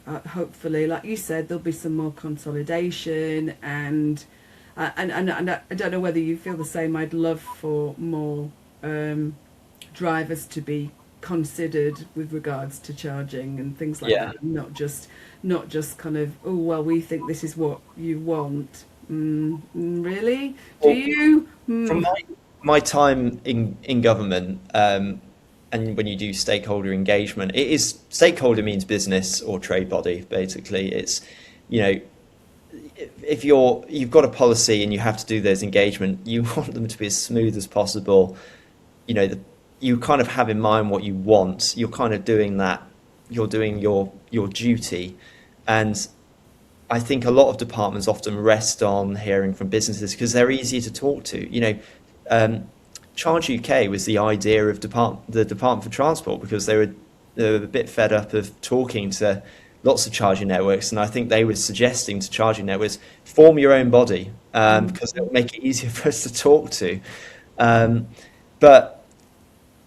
hopefully, like you said, there'll be some more consolidation, and I don't know whether you feel the same. I'd love for more drivers to be considered with regards to charging and things like Yeah. that, not just kind of, oh well, we think this is what you want. Really? Do Well, you? from my time in government, and when you do stakeholder engagement, stakeholder means business or trade body. Basically, it's if you've got a policy and you have to do those engagement, you want them to be as smooth as possible. You kind of have in mind what you want. You're kind of doing that. You're doing your duty, and I think a lot of departments often rest on hearing from businesses because they're easier to talk to. Charge UK was the idea of the Department for Transport because they were a bit fed up of talking to lots of charging networks, and I think they were suggesting to charging networks, form your own body, because it will make it easier for us to talk to. But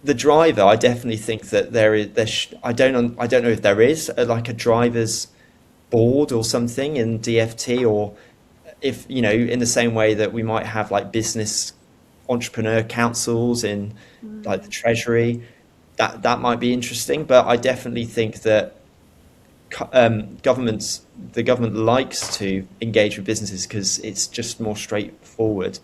the driver, I definitely think that I don't know if there is like a driver's board or something in DFT, or if in the same way that we might have like business entrepreneur councils in like the Treasury, that might be interesting. But I definitely think that the government likes to engage with businesses because it's just more straightforward.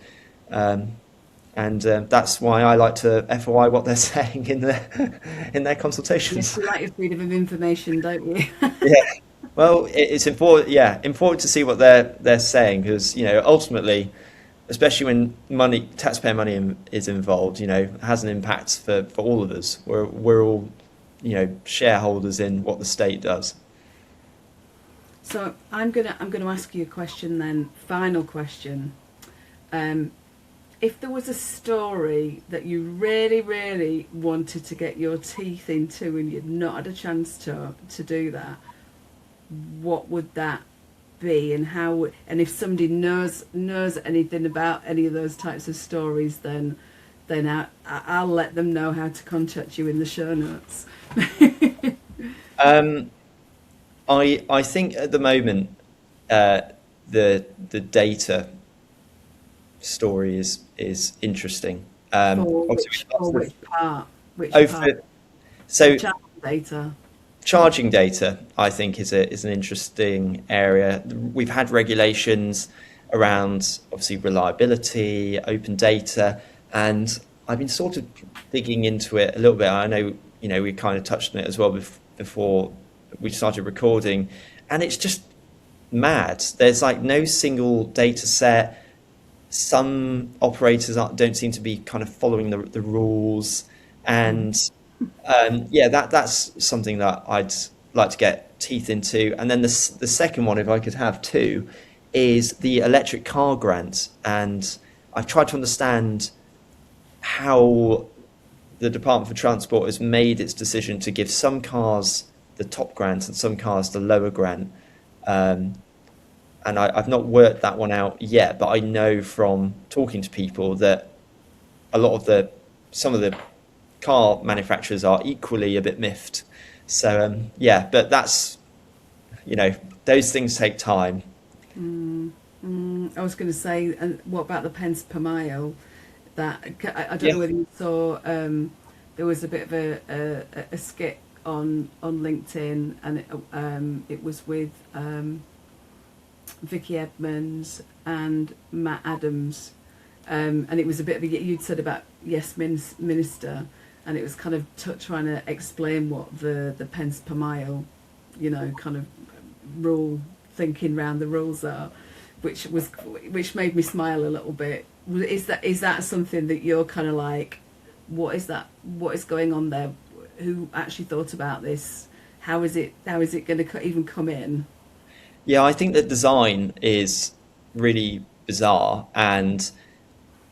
And that's why I like to FOI what they're saying in their consultations. Yes, we like your freedom of information, don't we? Yeah. Well, it's important. Yeah, important to see what they're saying because ultimately, especially when taxpayer money is involved, it has an impact for all of us. We're all shareholders in what the state does. So I'm gonna ask you a question then. Final question. If there was a story that you really, really wanted to get your teeth into and you'd not had a chance to do that, what would that be, and if somebody knows anything about any of those types of stories, then then I'll let them know how to contact you in the show notes. Um, I think at the moment the data story is interesting. For Obviously, which part? Which oh, part? so Child data. charging data, I think, is an interesting area. We've had regulations around obviously reliability, open data, and I've been sort of digging into it a little bit. I know, we kind of touched on it as well before we started recording, and it's just mad. There's like no single data set. Some operators don't seem to be kind of following the rules, and yeah, that's something that I'd like to get teeth into. And then the second one, if I could have two, is the electric car grant. And I've tried to understand how the Department for Transport has made its decision to give some cars the top grant and some cars the lower grant. And I've not worked that one out yet, but I know from talking to people that some of the car manufacturers are equally a bit miffed. So yeah, but that's, those things take time. I was going to say, and what about the pence per mile? That I don't know whether you saw. There was a bit of a skit on LinkedIn, and it was with Vicky Edmonds and Matt Adams, and it was a bit of you'd said about Yes Minister, and it was kind of trying to explain what the pence per mile, kind of rule thinking round the rules are, which made me smile a little bit. Is that something that you're kind of like, what is going on there? Who actually thought about this? How is it going to even come in? Yeah, I think that design is really bizarre, and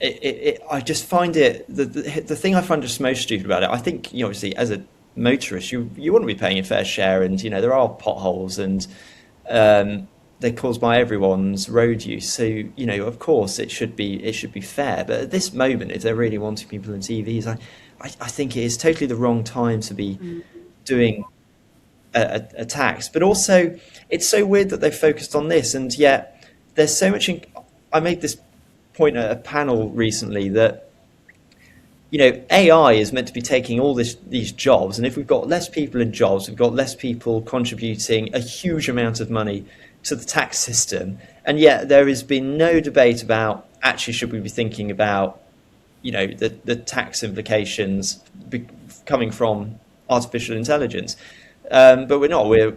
I just find it the thing I find just most stupid about it. I think, obviously as a motorist, you want to be paying a fair share, and there are potholes, and they're caused by everyone's road use. So of course it should be fair. But at this moment, if they're really wanting people in TVs, I think it is totally the wrong time to be doing a tax. But also, it's so weird that they've focused on this, and yet there's so much. I made this point at a panel recently that AI is meant to be taking all these jobs, and if we've got less people in jobs, we've got less people contributing a huge amount of money to the tax system, and yet there has been no debate about actually should we be thinking about the tax implications coming from artificial intelligence, but we're not. We're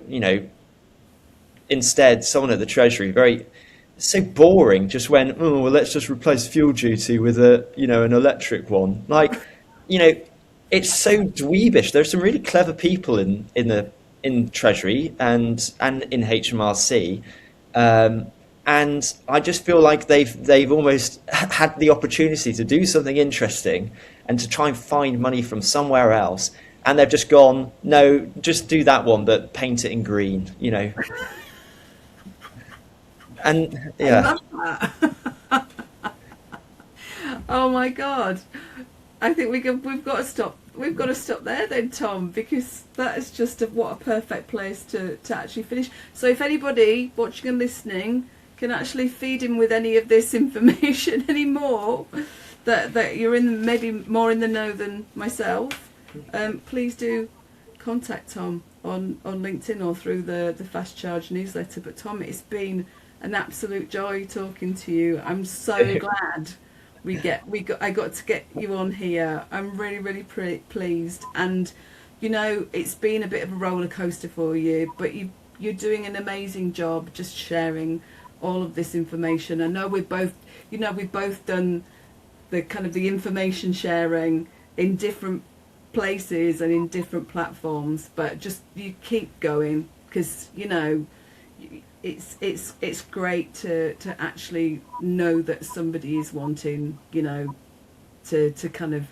instead someone at the Treasury so boring just went, oh well, let's just replace fuel duty with an electric one. Like, it's so dweebish. There's some really clever people in Treasury and in HMRC, and I just feel like they've almost had the opportunity to do something interesting and to try and find money from somewhere else, and they've just gone, no, just do that one, but paint it in green, And yeah, I love that. Oh my god! I think we've got to stop. We've got to stop there then, Tom, because that is just what a perfect place to actually finish. So if anybody watching and listening can actually feed him with any of this information anymore, that you're maybe more in the know than myself, please do contact Tom on LinkedIn or through the Fast Charge newsletter. But Tom, it's been an absolute joy talking to you. I'm so glad I got to get you on here. I'm really, really pleased. And it's been a bit of a roller coaster for you, but you're doing an amazing job just sharing all of this information. I know we've both done the kind of the information sharing in different places and in different platforms, but just you keep going, because it's great to actually know that somebody is wanting to kind of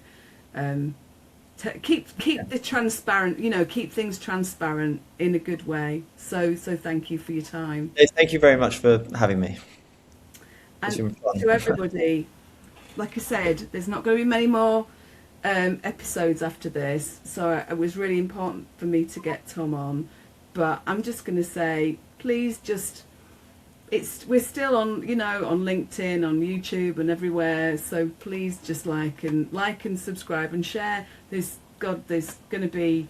keep the transparent, keep things transparent in a good way. So thank you for your time. thank you very much for having me. It's been And fun. to everybody, like I said, there's not going to be many more episodes after this, so it was really important for me to get Tom on. But I'm just going to say, please just, we're still on, you know, on LinkedIn, on YouTube and everywhere, so please just like and subscribe and share. There's going to be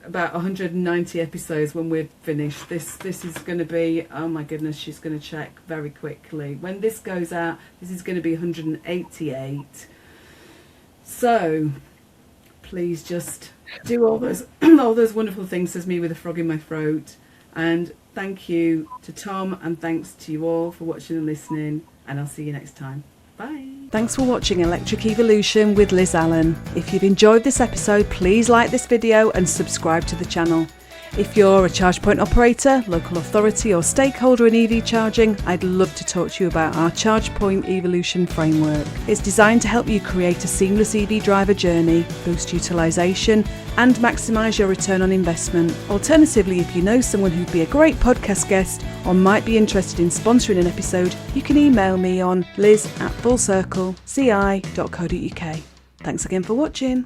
about 190 episodes when we're finished. This is going to be, oh my goodness, she's going to check very quickly. When this goes out, this is going to be 188. So please just do all those all those wonderful things. Says me with a frog in my throat. And thank you to Tom, and thanks to you all for watching and listening, and I'll see you next time. Bye. Thanks for watching Electric Evolution with Liz Allan. If you've enjoyed this episode, please like this video and subscribe to the channel. If you're a charge point operator, local authority or stakeholder in EV charging, I'd love to talk to you about our Charge Point Evolution framework. It's designed to help you create a seamless EV driver journey, boost utilisation and maximise your return on investment. Alternatively, if you know someone who'd be a great podcast guest or might be interested in sponsoring an episode, you can email me on liz@fullcircleci.co.uk. Thanks again for watching.